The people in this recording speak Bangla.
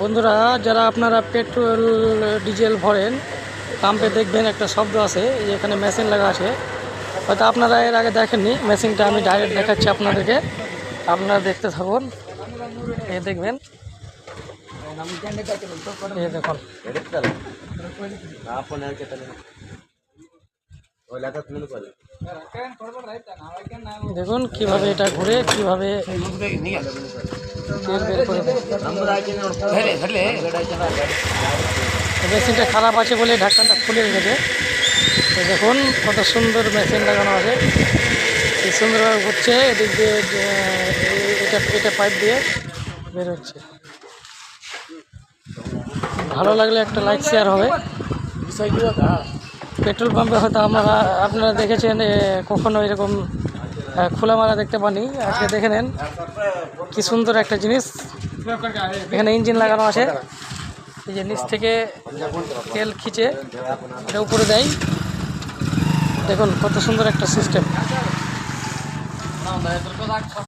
বন্ধুরা, যারা আপনারা পেট্রোল ডিজেল ভরেন, পাম্পে দেখবেন একটা শব্দ আছে, এখানে মেশিন লাগা আছে। হয়তো আপনারা এর আগে দেখেননি। মেশিনটা আমি ডাইরেক্ট দেখাচ্ছি আপনাদেরকে, আপনারা দেখতে থাকুন। এই দেখবেন, এই দেখুন, দেখুন কিভাবে এটা ঘুরে, কিভাবে তেল বের করে দেয়। মেশিনটা খারাপ আছে বলে ঢাকনাটা খুলে রেখেছে। তো দেখুন কত সুন্দর মেশিন লাগানো আছে, এই সুন্দরভাবে ঘুরছে। এদিক দিয়ে এটা পাইপ দিয়ে বের হচ্ছে। ভালো লাগলে একটা লাইক শেয়ার হবে। পেট্রোল পাম্পে হয়তো আপনারা দেখেছেন, কখনো এরকম খোলামেলা দেখতে পানি। আজকে দেখে নেন কি সুন্দর একটা জিনিস। এখানে ইঞ্জিন লাগানো আছে, এই যে নিচ থেকে তেল খিচে এটা উপরে দেয়। দেখুন কত সুন্দর একটা সিস্টেম।